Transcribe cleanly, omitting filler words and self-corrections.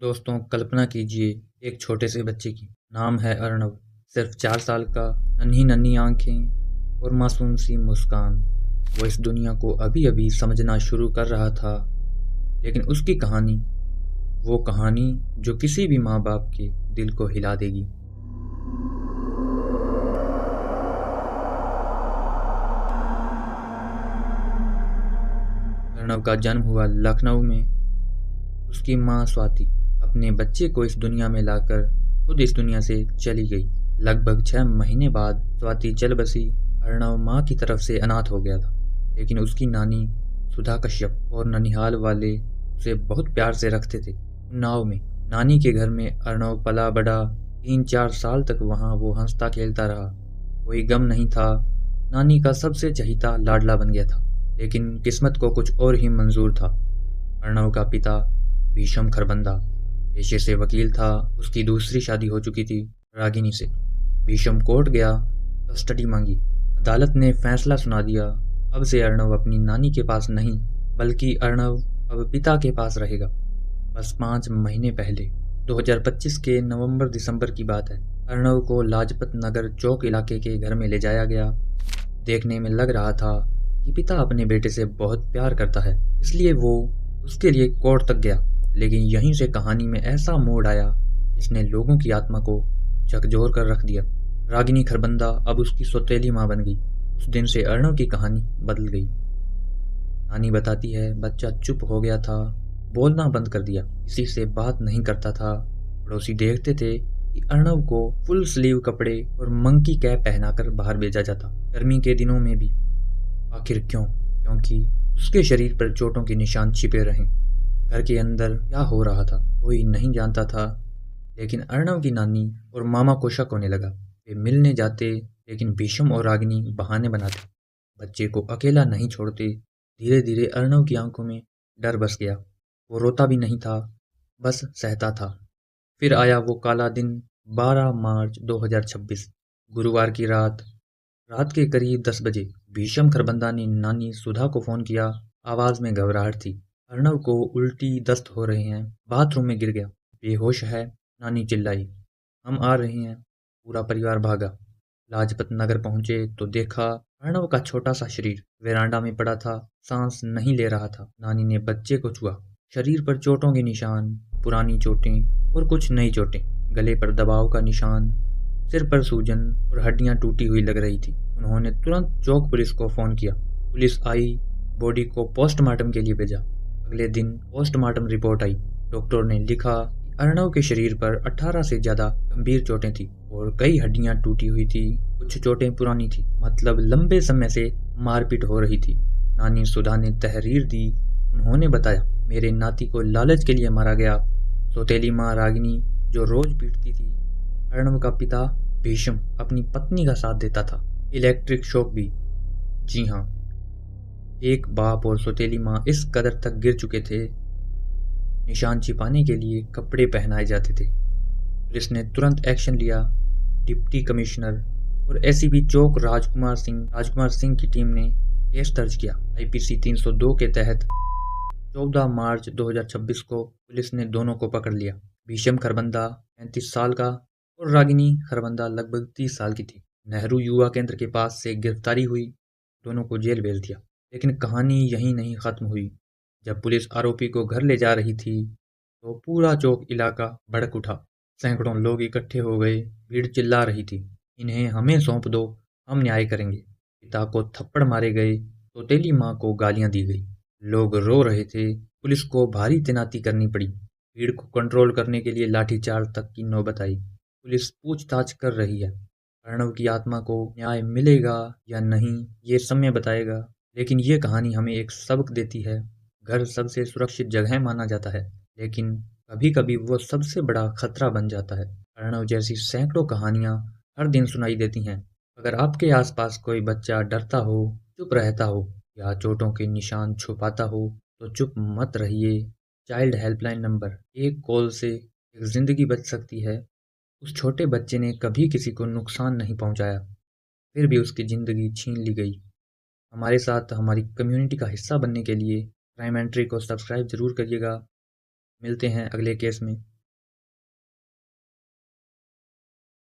दोस्तों, कल्पना कीजिए एक छोटे से बच्चे की। नाम है अर्णव। सिर्फ 4 साल का, नन्ही नन्ही आंखें और मासूम सी मुस्कान। वो इस दुनिया को अभी अभी समझना शुरू कर रहा था, लेकिन उसकी कहानी, वो कहानी जो किसी भी माँ बाप के दिल को हिला देगी। अर्णव का जन्म हुआ लखनऊ में। उसकी माँ स्वाति अपने बच्चे को इस दुनिया में लाकर खुद इस दुनिया से चली गई। लगभग 6 महीने बाद स्वाति चल बसी। अर्णव माँ की तरफ से अनाथ हो गया था, लेकिन उसकी नानी सुधा कश्यप और ननिहाल वाले उसे बहुत प्यार से रखते थे। उन्नाव में नानी के घर में अर्णव पला बड़ा। 3-4 साल तक वहाँ वो हंसता खेलता रहा। कोई गम नहीं था। नानी का सबसे चहीता लाडला बन गया था, लेकिन किस्मत को कुछ और ही मंजूर था। अर्णव का पिता भीषम खरबंदा पेशे से वकील था। उसकी दूसरी शादी हो चुकी थी रागिनी से। भीषम कोर्ट गया, कस्टडी मांगी। अदालत ने फैसला सुना दिया। अब से अर्णव अपनी नानी के पास नहीं, बल्कि अर्णव अब पिता के पास रहेगा। बस 5 महीने पहले 2025 के नवंबर दिसंबर की बात है। अर्णव को लाजपत नगर चौक इलाके के घर में ले जाया गया। देखने में लग रहा था कि पिता अपने बेटे से बहुत प्यार करता है, इसलिए वो उसके लिए कोर्ट तक गया। लेकिन यहीं से कहानी में ऐसा मोड़ आया जिसने लोगों की आत्मा को झकझोर कर रख दिया। रागिनी खरबंदा अब उसकी सौतेली माँ बन गई। उस दिन से अर्णव की कहानी बदल गई। नानी बताती है, बच्चा चुप हो गया था, बोलना बंद कर दिया, किसी से बात नहीं करता था। पड़ोसी देखते थे कि अर्णव को फुल स्लीव कपड़े और मंकी कैप पहनाकर बाहर भेजा जाता, गर्मी के दिनों में भी। आखिर क्यों? क्योंकि उसके शरीर पर चोटों के निशान छिपे रहे। घर के अंदर क्या हो रहा था कोई नहीं जानता था, लेकिन अर्णव की नानी और मामा को शक होने लगा। वे मिलने जाते, लेकिन भीषम और रागिनी बहाने बनाते। बच्चे को अकेला नहीं छोड़ते। धीरे धीरे अर्णव की आंखों में डर बस गया। वो रोता भी नहीं था, बस सहता था। फिर आया वो काला दिन, 12 मार्च 2026, गुरुवार की रात। रात के करीब 10 बजे भीषम खरबंदा ने नानी सुधा को फोन किया। आवाज में घबराहट थी। अर्णव को उल्टी दस्त हो रहे हैं, बाथरूम में गिर गया, बेहोश है। नानी चिल्लाई, हम आ रहे हैं। पूरा परिवार भागा। लाजपत नगर पहुंचे तो देखा अर्णव का छोटा सा शरीर वेरांडा में पड़ा था, सांस नहीं ले रहा था। नानी ने बच्चे को छुआ। शरीर पर चोटों के निशान, पुरानी चोटें और कुछ नई चोटें। गले पर दबाव का निशान, सिर पर सूजन और हड्डियां टूटी हुई लग रही थी। उन्होंने तुरंत चौक पुलिस को फोन किया। पुलिस आई, बॉडी को पोस्टमार्टम के लिए भेजा। अगले दिन पोस्टमार्टम रिपोर्ट आई। डॉक्टर ने लिखा कि अर्णव के शरीर पर 18 से ज्यादा गंभीर चोटें थी और कई हड्डियां टूटी हुई थी। कुछ चोटें पुरानी थी, मतलब लंबे समय से मारपीट हो रही थी। नानी सुधा ने तहरीर दी। उन्होंने बताया, मेरे नाती को लालच के लिए मारा गया। सौतेली माँ रागिनी जो रोज पीटती थी। अर्णव का पिता भीषम अपनी पत्नी का साथ देता था। इलेक्ट्रिक शॉक भी। जी हाँ, एक बाप और सौतेली माँ इस कदर तक गिर चुके थे, निशान छिपाने के लिए कपड़े पहनाए जाते थे। पुलिस ने तुरंत एक्शन लिया। डिप्टी कमिश्नर और एसीपी चौक राजकुमार सिंह की टीम ने केस दर्ज किया। आईपीसी 302 के तहत 14 मार्च 2026 को पुलिस ने दोनों को पकड़ लिया। भीषम खरबंदा 35 साल का और रागिनी खरबंदा लगभग 30 साल की थी। नेहरू युवा केंद्र के पास से गिरफ्तारी हुई। दोनों को जेल भेज दिया। लेकिन कहानी यहीं नहीं खत्म हुई। जब पुलिस आरोपी को घर ले जा रही थी तो पूरा चौक इलाका भड़क उठा। सैकड़ों लोग इकट्ठे हो गए। भीड़ चिल्ला रही थी, इन्हें हमें सौंप दो, हम न्याय करेंगे। पिता को थप्पड़ मारे गए, सौतेली माँ को गालियां दी गई। लोग रो रहे थे। पुलिस को भारी तैनाती करनी पड़ी। भीड़ को कंट्रोल करने के लिए लाठीचार्ज तक की नौबत आई। पुलिस पूछताछ कर रही है। अर्णव की आत्मा को न्याय मिलेगा या नहीं, ये समय बताएगा। लेकिन ये कहानी हमें एक सबक देती है। घर सबसे सुरक्षित जगह माना जाता है, लेकिन कभी कभी वो सबसे बड़ा खतरा बन जाता है। अर्णव जैसी सैकड़ों कहानियां हर दिन सुनाई देती हैं। अगर आपके आसपास कोई बच्चा डरता हो, चुप रहता हो या चोटों के निशान छुपाता हो, तो चुप मत रहिए। चाइल्ड हेल्पलाइन नंबर, एक कॉल से एक जिंदगी बच सकती है। उस छोटे बच्चे ने कभी किसी को नुकसान नहीं पहुंचाया, फिर भी उसकी जिंदगी छीन ली गई। हमारे साथ हमारी कम्युनिटी का हिस्सा बनने के लिए क्राइम एंट्री को सब्सक्राइब जरूर करिएगा। मिलते हैं अगले केस में।